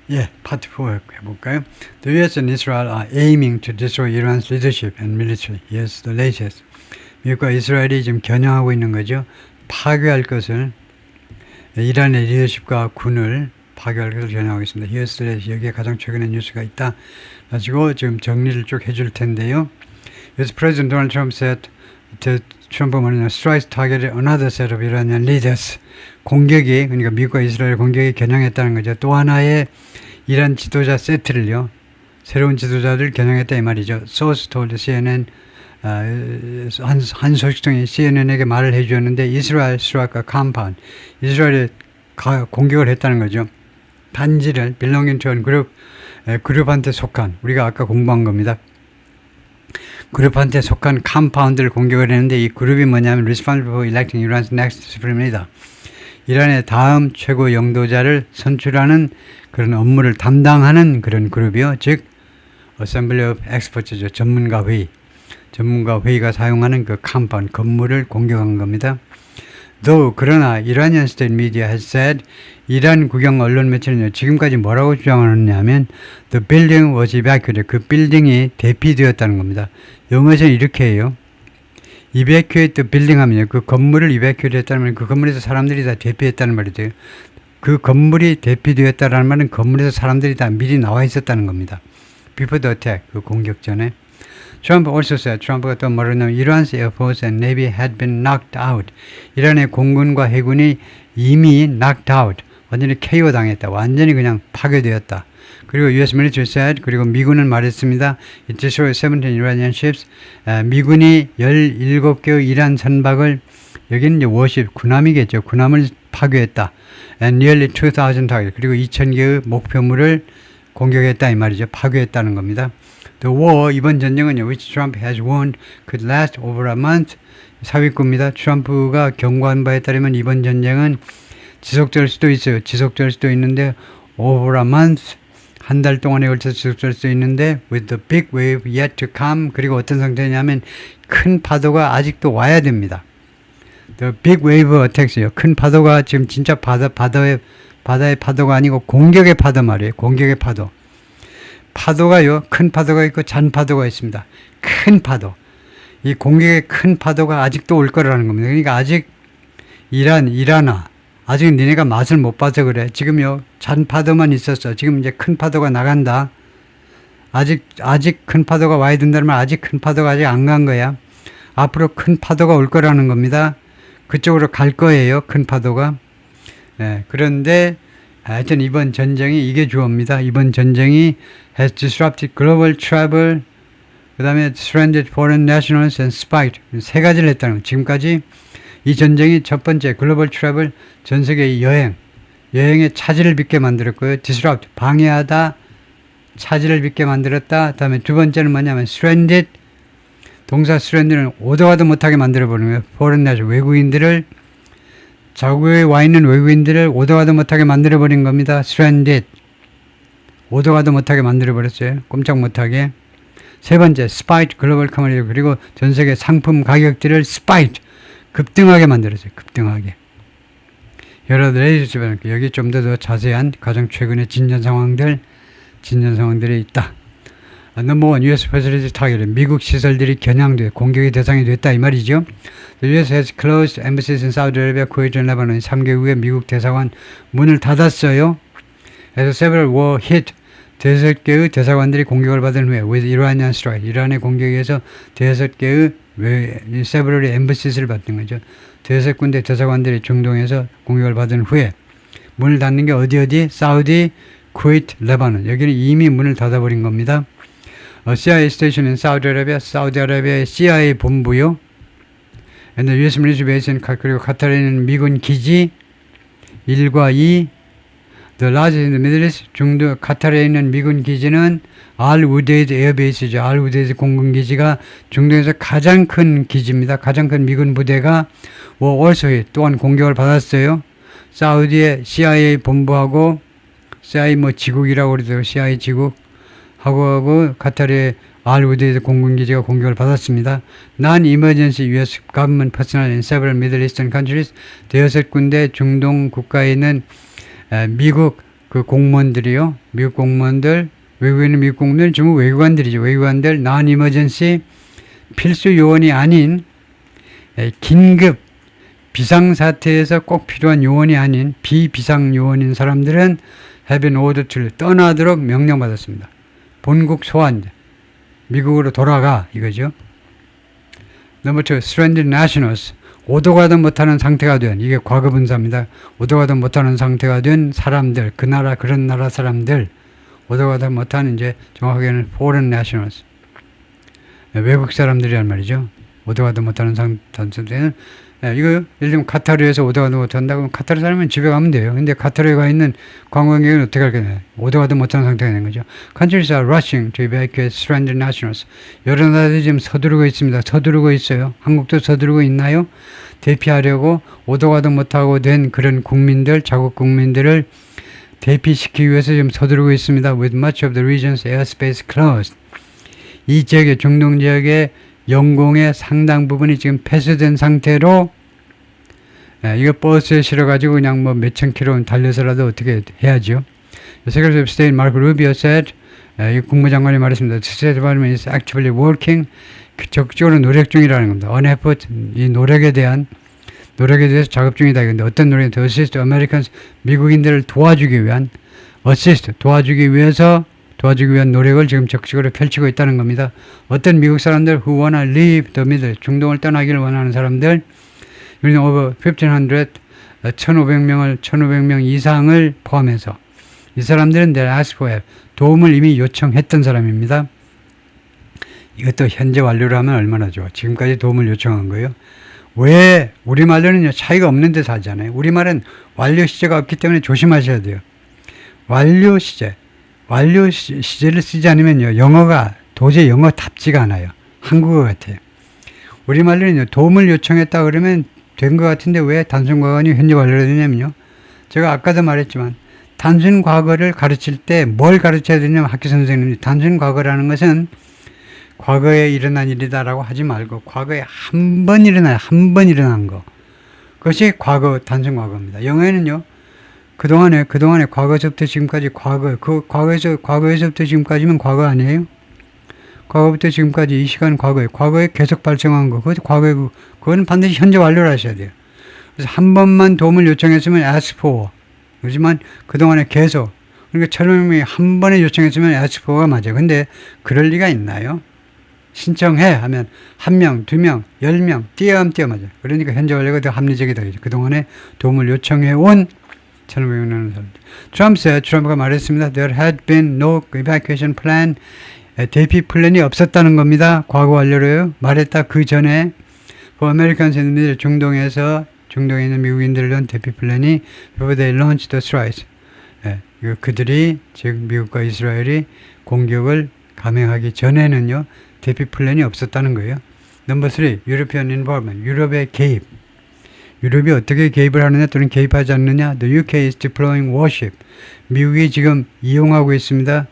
예, 파트 4 해볼까요? The U.S. and Israel are aiming to destroy Iran's leadership and military. Yes, the latest. 미국과 이스라엘이 지금 겨냥하고 있는 거죠. 파괴할 것을, 이란의 리더십과 군을 파괴할 것을 겨냥하고 있습니다. 히어스에 여기에 가장 최근의 뉴스가 있다. 가지고 지금 정리를 쭉 해줄 텐데요. US President Donald Trump said 트럼프 말하는 strikes targeted another set of Iranian leaders. 공격이, 그러니까 미국과 이스라엘 공격이 겨냥했다는 거죠. 또 하나의 이란 지도자 세트를요. 새로운 지도자들 겨냥했다 이 말이죠. Source told CNN, 한 소식통이 CNN에게 말을 해주었는데 이스라엘 struck a compound. 이스라엘이 공격을 했다는 거죠. 단지를 belonging to a group, 그룹한테 속한, 우리가 아까 공부한 겁니다. 그룹한테 속한 컴파운드를 공격을 했는데 이 그룹이 뭐냐면 responsible for electing Iran's next supreme leader. 이란의 다음 최고 영도자를 선출하는 그런 업무를 담당하는 그런 그룹이요. 즉 Assembly of Experts죠. 전문가 회의. 전문가 회의가 사용하는 그 컴파운드, 건물을 공격한 겁니다. Though, 그러나 Iranian state media has said, 이란 국영 언론 매체는 지금까지 뭐라고 주장하느냐면 the building was evacuated. 그 빌딩이 대피되었다는 겁니다. 영어에서는 이렇게 해요. evacuate the building 하면요. 그 건물을 evacuate 했다는 그 건물에서 사람들이 다 대피했다는 말이 돼요. 그 건물이 대피되었다는 말은 건물에서 사람들이 다 미리 나와 있었다는 겁니다. Before the attack, 그 공격 전에. Trump also said, 트럼프가 또 뭐라냐면 Iran's Air Force and Navy had been knocked out. 이란의 공군과 해군이 이미 knocked out. 완전히 KO 당했다. 완전히 그냥 파괴되었다. 그리고 US military said, 그리고 미군은 말했습니다. It destroyed 17 Iranian ships. 미군이 17개의 이란 선박을, 여기는 이제 워십, 군함이겠죠. 군함을 파괴했다. And nearly 2,000 targets. 그리고 2,000개의 목표물을 공격했다 이 말이죠. 파괴했다는 겁니다. The war, 이번 전쟁은요, which Trump has warned could last over a month. 사위구입니다. 트럼프가 경고한 바에 따르면 이번 전쟁은 지속될 수도 있어요. 지속될 수도 있는데 over a month, 한 달 동안에 걸쳐서 지속될 수도 있는데 with the big wave yet to come. 그리고 어떤 상태냐면 큰 파도가 아직도 와야 됩니다. The big wave attacks요. 큰 파도가 지금 진짜 바다의 파도가 아니고 공격의 파도 말이에요. 공격의 파도. 파도가요, 큰 파도가 있고 잔 파도가 있습니다. 큰 파도. 이 공격의 큰 파도가 아직도 올 거라는 겁니다. 그러니까 아직 이란아, 아직 니네가 맛을 못 봐서 그래. 지금요, 잔 파도만 있었어. 지금 이제 큰 파도가 나간다. 아직 큰 파도가 와야 된다는 말, 아직 큰 파도가 아직 안 간 거야. 앞으로 큰 파도가 올 거라는 겁니다. 그쪽으로 갈 거예요, 큰 파도가. 네, 그런데 하여튼 이번 전쟁이 이게 주어입니다. 이번 전쟁이 has disrupted global travel, 그 다음에 stranded foreign nationals and spiked. 세 가지를 했다는 거예요. 지금까지 이 전쟁이 첫 번째 글로벌 트래블, 전 세계의 여행의 차질을 빚게 만들었고요. disrupt, 방해하다, 차질을 빚게 만들었다. 그 다음에 두 번째는 뭐냐면 stranded, 동사 stranded는 오도 가도 못하게 만들어버리는 거예요. foreign nation, 외국인들을, 자국에 와 있는 외국인들을 오도 가도 못하게 만들어버린 겁니다. stranded. 오도 가도 못하게 만들어버렸어요. 꼼짝 못하게. 세 번째, spiked 글로벌 커머니티. 그리고 전 세계 상품 가격들을 spiked. 급등하게 만들었어요. 급등하게. 여러분들 해주시면 여기 좀 더 자세한 가장 최근의 진전 상황들이 있다. 넘버 원, US facility targeted. 미국 시설들이 겨냥돼 공격의 대상이 됐다 이 말이죠. The US has closed embassies in Saudi Arabia, Kuwait and Lebanon. 3개국의 미국 대사관 문을 닫았어요. As several were hit. 5개의 대사관들이 공격을 받은 후에 with Iranian strike. 이란의 공격에 의해서 5개의 several embassies를 받는 거죠. 5군데 대사관들이 중동에서 공격을 받은 후에 문을 닫는 게 어디? 사우디, 쿠웨이트, 레바논. 여기는 이미 문을 닫아버린 겁니다. CIA station in Saudi Arabia, 사우디아라비아의 CIA 본부요. And the US military base in 그리고 카타르에 있는 미군 기지 1과 2. The largest in the Middle East, 중동 카타르에 있는 미군 기지는 알우데이드 에어베이스죠. 알우데이드 공군기지가 중동에서 가장 큰 기지입니다. 가장 큰 미군 부대가 also hit, 또한 공격을 받았어요. 사우디의 CIA 본부하고 CIA 지국이라고 그러죠. CIA 지국 하고 카타르의 알우데이드 공군기지가 공격을 받았습니다. Non-emergency US government personnel in several Middle Eastern countries, 6군데 중동 국가에 있는 미국 그 공무원들이요. 미국 공무원들, 외국에 있는 미국 공무원들 전부 외교관들이죠. 외교관들, non-emergency 필수 요원이 아닌 긴급 비상사태에서 꼭 필요한 요원이 아닌 비비상 요원인 사람들은 have been ordered to 떠나도록 명령받았습니다. 본국 소환, 미국으로 돌아가 이거죠. Number 2, stranded nationals. 오도 가도 못하는 상태가 된, 이게 과거 분사입니다. 오도 가도 못하는 상태가 된 사람들, 그 나라 그런 나라 사람들, 오도 가도 못하는 이제 정확하게는 foreign nationals. 외국 사람들이란 말이죠. 오도 가도 못하는 상태는 이거 예를 들면 카타르에서 오도 가도 못한다고 하면 카타르 사람은 집에 가면 돼요. 근데 카타르에 가 있는 관광객은 어떻게 할까요? 오도 가도 못하는 상태가 되는 거죠. Countries are rushing to evacuate stranded nationals. 여러 나라들이 지금 서두르고 있습니다. 서두르고 있어요. 한국도 서두르고 있나요? 대피하려고 오도 가도 못하고 된 그런 국민들, 자국 국민들을 대피시키기 위해서 지금 서두르고 있습니다. With much of the region's airspace closed. 이 지역의 중동 지역의 영공의 상당 부분이 지금 폐쇄된 상태로 이거 버스에 실어가지고 그냥 뭐 몇천 킬로 달려서라도 어떻게 해야죠. Secretary of State Marco Rubio said, 이 국무장관이 말했습니다. The State Department is actively working. 적극적으로 노력 중이라는 겁니다. On effort, 이 노력에 대해서 작업 중이다. 근데 어떤 노력인지 to assist Americans, 미국인들을 도와주기 위한 도와주기 위한 노력을 지금 적극적으로 펼치고 있다는 겁니다. 어떤 미국 사람들 who wanna leave the middle, 중동을 떠나기를 원하는 사람들, over 1,500명 이상을 포함해서 이 사람들은 they asked for help, 도움을 이미 요청했던 사람입니다. 이것도 현재 완료로 하면 얼마나 좋아. 지금까지 도움을 요청한 거예요. 왜 우리말로는 차이가 없는 데서 하잖아요. 우리말은 완료 시제가 없기 때문에 조심하셔야 돼요. 완료 시제를 쓰지 않으면요, 영어가 도저히 영어답지가 않아요. 한국어 같아요. 우리말로는 도움을 요청했다 그러면 된 것 같은데 왜 단순 과거니 현재 완료가 되냐면요. 제가 아까도 말했지만 단순 과거를 가르칠 때 뭘 가르쳐야 되냐면 학교 선생님이 단순 과거라는 것은 과거에 일어난 일이다라고 하지 말고 과거에 한 번 일어난 거. 그것이 단순 과거입니다. 영어에는요. 그동안에 과거에서부터 지금까지 과거에서부터 지금까지면 과거 아니에요? 과거부터 지금까지 이 시간 과거에 계속 발생한 거. 그건 반드시 현재 완료를 하셔야 돼요. 그래서 한 번만 도움을 요청했으면 ask for. 그렇지만 그동안에 계속, 그러니까 철명이 한 번에 요청했으면 ask for가 맞아요. 근데 그럴 리가 있나요? 신청해 하면 1명, 2명, 10명, 띄엄띄엄 맞아요. 그러니까 현재 완료가 더 합리적이다. 그동안에 도움을 요청해 온 1,500명 사람들. 트럼프가 말했습니다. There had been no evacuation plan. 대피 플랜이 없었다는 겁니다. 과거 완료로요. 말했다 그 전에 for Americans in the middle, 중동에 있는 미국인들을 위한 대피 플랜이 before they launched the strikes. 그들이 즉 미국과 이스라엘이 공격을 감행하기 전에는요. 대피 플랜이 없었다는 거예요. 넘버 3, European involvement. 유럽의 개입. 유럽이 어떻게 개입을 하느냐 또는 개입하지 않느냐. The UK is deploying warship. 미국이 지금 이용하고 있습니다.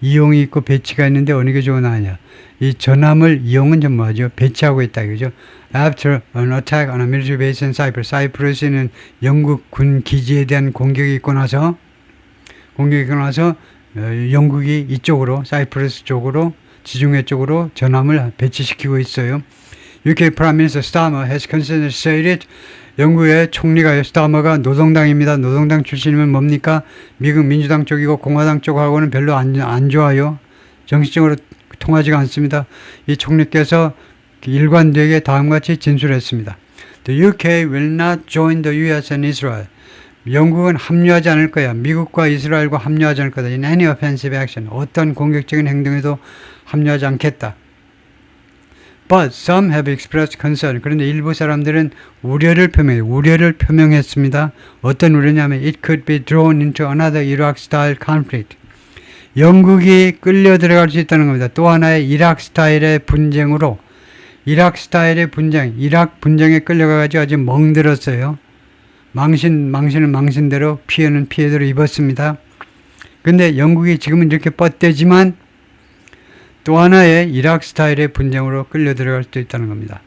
이용이 있고 배치가 있는데 어느 게 좋으냐. 이 전함을 이용은 좀 뭐죠? 배치하고 있다 이거죠. After an attack on a military base in Cyprus. 사이프러스는 영국 군 기지에 대한 공격이 있고 나서 영국이 이쪽으로 사이프러스 쪽으로 지중해 쪽으로 전함을 배치시키고 있어요. UK Prime Minister Starmer has consistently stated, 영국의 총리가 스타머가 노동당입니다. 노동당 출신이면 뭡니까? 미국 민주당 쪽이고 공화당 쪽하고는 별로 안 좋아요. 정치적으로 통하지가 않습니다. 이 총리께서 일관되게 다음같이 진술했습니다. The UK will not join the US and Israel. 영국은 합류하지 않을 거야. 미국과 이스라엘과 합류하지 않을 거다. In any offensive action. 어떤 공격적인 행동에도 합류하지 않겠다. But some have expressed concern. 그런데 일부 사람들은 우려를 표명했습니다. 어떤 우려냐면 it could be drawn into another Iraq-style conflict. 영국이 끌려 들어갈 수 있다는 겁니다. 또 하나의 이락 스타일의 분쟁, 이락 분쟁에 끌려가가지고 아주 멍들었어요. 망신은 망신대로, 피해는 피해대로 입었습니다. 근데 영국이 지금은 이렇게 뻗대지만 또 하나의 이락 스타일의 분쟁으로 끌려 들어갈 수도 있다는 겁니다.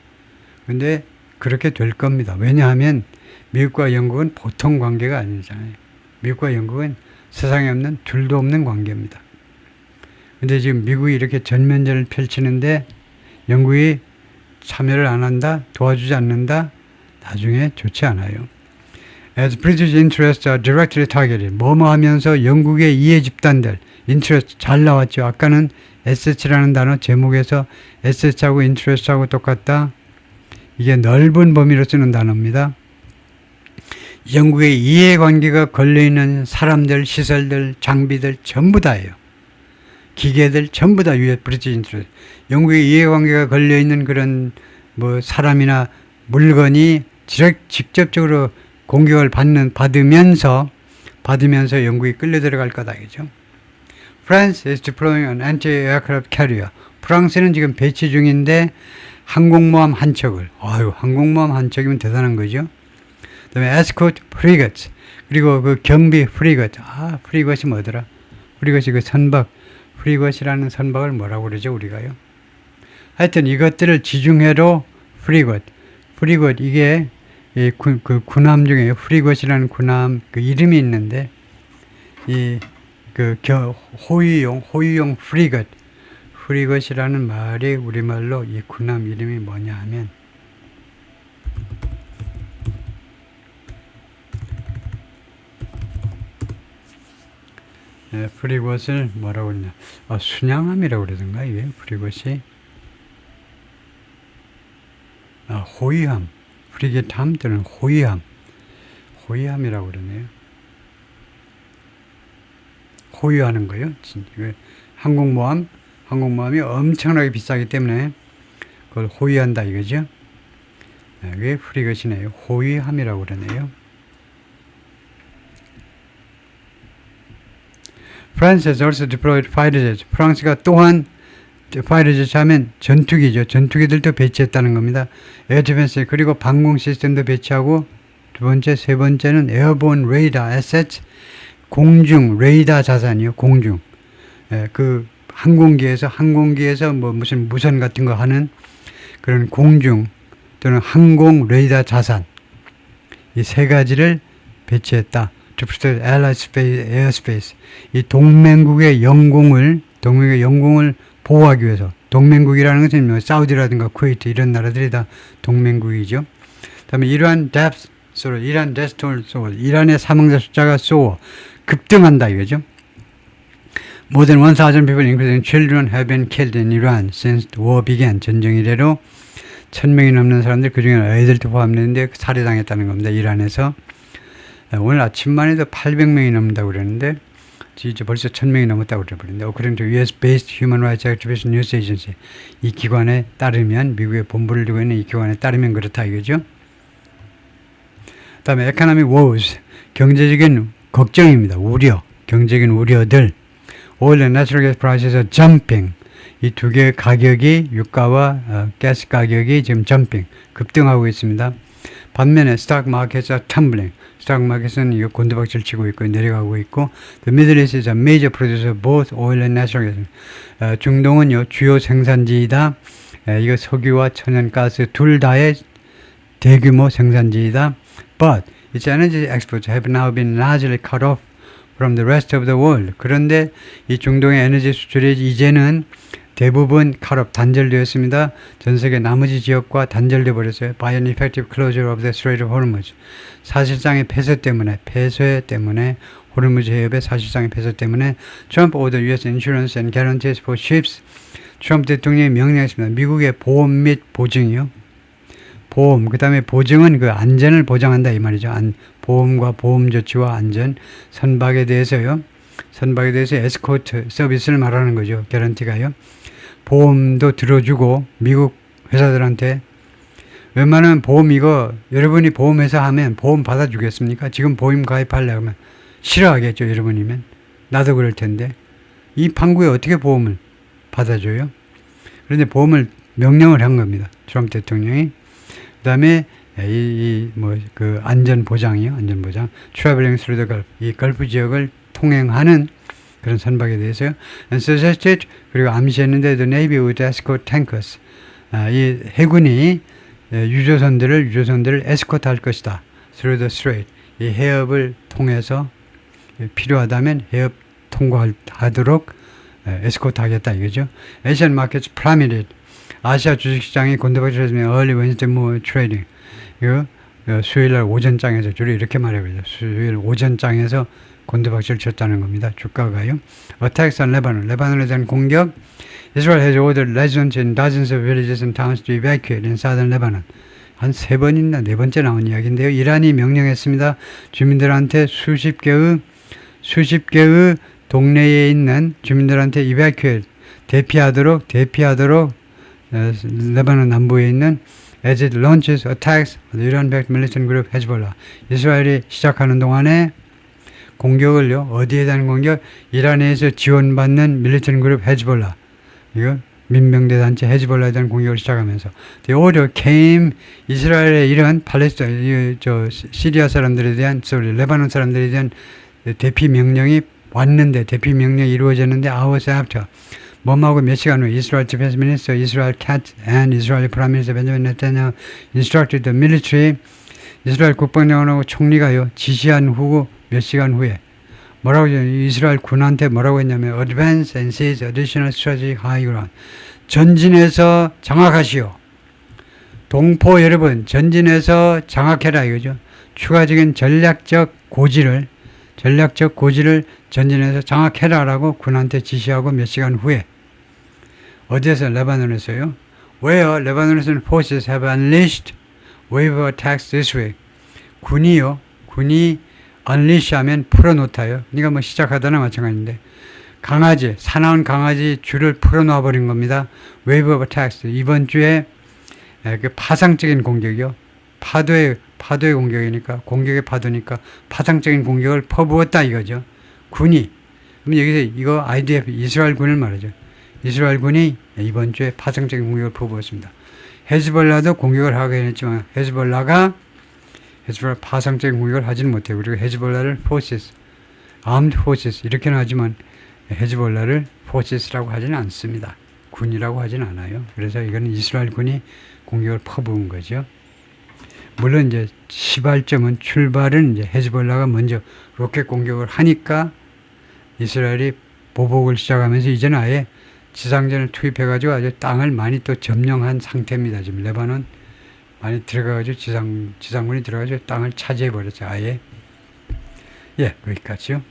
근데 그렇게 될 겁니다. 왜냐하면 미국과 영국은 보통 관계가 아니잖아요. 미국과 영국은 세상에 없는 둘도 없는 관계입니다. 근데 지금 미국이 이렇게 전면전을 펼치는데 영국이 참여를 안 한다, 도와주지 않는다, 나중에 좋지 않아요. As British interests are directly targeted. 뭐뭐 하면서 영국의 이해 집단들, interest 잘 나왔죠. 아까는 assets라는 단어 제목에서 assets하고 interest하고 똑같다. 이게 넓은 범위로 쓰는 단어입니다. 영국의 이해관계가 걸려있는 사람들, 시설들, 장비들 전부 다예요. 기계들 전부 다 US British interest. 영국의 이해관계가 걸려있는 그런 뭐 사람이나 물건이 직접적으로 공격을 받으면서 영국이 끌려 들어갈 거다, 그죠? France is deploying an anti-aircraft carrier. 프랑스는 지금 배치 중인데 항공모함 한 척을. 항공모함 한 척이면 대단한 거죠. 그다음에 escort frigates. 그리고 그 경비 프리거트. 프리거트이 뭐더라? 프리거트이 그 선박. 프리거트라는 선박을 뭐라고 그러죠, 우리가요? 하여튼 이것들을 지중해로 프리거트. 이게 그 군함 중에 프리거트라는 군함 그 이름이 있는데 호위용 프리거트이라는 말이 우리말로 이 군함 이름이 뭐냐 하면 프리거트를 뭐라고 그러냐? 순양함이라고 그러던가 이게 프리거트이 호위함. 프리게트 함들은 호위함이라고 그러네요. 호위하는 거요. 항공모함이 엄청나게 비싸기 때문에 그걸 호위한다 이거죠. 그게 프리게트네요. 호위함이라고 그러네요. France has also deployed fighter jets. 프랑스가 또한 파이터 제트 하면 전투기죠. 전투기들도 배치했다는 겁니다. 에어 디펜스 그리고 방공 시스템도 배치하고 두 번째, 세 번째는 에어본 레이더 에셋 공중 레이더 자산이요. 공중. 그 항공기에서 뭐 무슨 무선 같은 거 하는 그런 공중 또는 항공 레이더 자산 이 세 가지를 배치했다. To protect Allied airspace. 이 동맹국의 영공을 보호하기 위해서. 동맹국이라는 것은 뭐 사우디라든가 쿠웨이트 이런 나라들이 다 동맹국이죠. 그다음에 이러한 이란의 사망자 숫자가 급등한다 이거죠. More than 1,000 people, including children, have been killed in Iran since the war began. 전쟁 이래로 1,000명이 넘는 사람들, 그중에 아이들도 포함되는데 살해당했다는 겁니다. 이란에서. 오늘 아침만 해도 800명이 넘는다고 그랬는데 이제 벌써 1,000명이 넘었다고 그래버렸는데 according to US-based Human Rights Activist News Agency 이 기관에 따르면 미국의 본부를 두고 있는 이 기관에 따르면 그렇다 이거죠. 그 다음에 Economic Woes 경제적인 걱정입니다. 경제적인 우려들 Oil and Natural Gas Prices are jumping 이 두 개의 가격이 유가와 가스 가격이 지금 급등하고 있습니다. 반면에 Stock Markets are tumbling 스탁 마켓은 이거 곤두박질 치고 있고 내려가고 있고 The Middle East is a major producer of both oil and natural gas. 중동은 주요 생산지이다. 이거 석유와 천연가스 둘 다의 대규모 생산지이다. But its energy exports have now been largely cut off from the rest of the world. 그런데 이 중동의 에너지 수출이 이제는 대부분 단절되었습니다. 전 세계 나머지 지역과 단절되어 버렸어요. By an effective closure of the Strait of Hormuz. 사실상의 폐쇄 때문에 호르무즈 해협의 사실상의 폐쇄 때문에 Trump ordered U.S. insurance and guarantees for ships. 트럼프 대통령이 명령했습니다. 미국의 보험 및 보증이요. 보험, 그 다음에 보증은 그 안전을 보장한다 이 말이죠. 보험과 보험 조치와 안전, 선박에 대해서요. 선박에 대해서 에스코트 서비스를 말하는 거죠. 개런티가요. 보험도 들어주고 미국 회사들한테 웬만하면 보험 이거 여러분이 보험회사 하면 보험 받아주겠습니까? 지금 보험 가입하려고 하면 싫어하겠죠. 여러분이면. 나도 그럴 텐데. 이 판국에 어떻게 보험을 받아줘요? 그런데 보험을 명령을 한 겁니다. 트럼프 대통령이. 그 다음에 그 안전보장이요. 안전보장. Traveling through the Gulf. 이 걸프 지역을 통행하는 그런 선박에 대해서요. And suggested, 그리고 암시했는데 the Navy would escort tankers. 이 해군이 유조선들을 에스코트 할 것이다. Through the strait. 이 해협을 통해서 필요하다면 해협 통과하도록 에스코트 하겠다 이거죠. Asian markets plummeted. 아시아 주식시장이 곤두박질했으며 early Wednesday move trading. 이거 수요일날 오전장에서 주로 이렇게 말해요. 수요일 오전장에서 곤두박질 쳤다는 겁니다. 주가가요. Attacks on Lebanon. 레바논에 대한 공격. Israel has ordered residents in dozens of villages and towns to evacuate in southern Lebanon. 한 3번이나 4번째 나온 이야기인데요. 이란이 명령했습니다. 주민들한테 수십 개의 동네에 있는 주민들한테 evacuate 대피하도록 레바논 남부에 있는 as it launches attacks on the Iran-backed militant group Hezbollah. 이스라엘이 시작하는 동안에 공격을요. 어디에 대한 공격? 이란에서 지원받는 밀리턴트 그룹 헤즈볼라. 이거 민병대 단체 헤즈볼라에 대한 공격을 시작하면서 the order came 이스라엘의 이런 팔레스타인 시리아 사람들에 대한 레바논 사람들에 대한 대피 명령이 왔는데 대피 명령이 이루어졌는데 hours after 뭐하고 몇 시간 후 이스라엘 디펜스 미니스터 이스라엘 캣 and 이스라엘 프라임 미니스터 벤자민 네타냐후 instructed the military 이스라엘 국방장관하고 총리가요 지시한 후 몇 시간 후에 뭐라고 이스라엘 군한테 뭐라고 했냐면 advance and seize additional strategic high ground 전진해서 장악하시오. 동포 여러분 전진해서 장악해라 이거죠. 추가적인 전략적 고지를 전진해서 장악해라라고 군한테 지시하고 몇 시간 후에 어디에서 레바논에서요? Where 레바논에서는 forces have unleashed wave of attacks this week. 군이 unleash 하면 풀어놓다요. 그러니까 뭐 시작하다나 마찬가지인데 사나운 강아지 줄을 풀어놓아 버린 겁니다. wave of attacks. 이번 주에 그 파상적인 공격이요. 파도의 공격이니까 공격의 파도니까 파상적인 공격을 퍼부었다 이거죠. 군이. 그럼 여기서 이거 IDF 이스라엘 군을 말하죠. 이스라엘 군이 이번 주에 파상적인 공격을 퍼부었습니다. 헤즈볼라도 공격을 하긴 했지만 헤즈볼라 파상적인 공격을 하지는 못해요. 그리고 헤즈볼라를 armed forces 이렇게는 하지만 헤즈볼라를 forces라고 하지는 않습니다. 군이라고 하지는 않아요. 그래서 이거는 이스라엘 군이 공격을 퍼부은 거죠. 물론 이제 출발은 이제 헤즈볼라가 먼저 로켓 공격을 하니까 이스라엘이 보복을 시작하면서 이제는 아예 지상전을 투입해가지고 아주 땅을 많이 또 점령한 상태입니다. 지금 레바논 많이 들어가가지고 지상군이 들어가가지고 땅을 차지해버렸죠. 아예. 예, 여기까지요.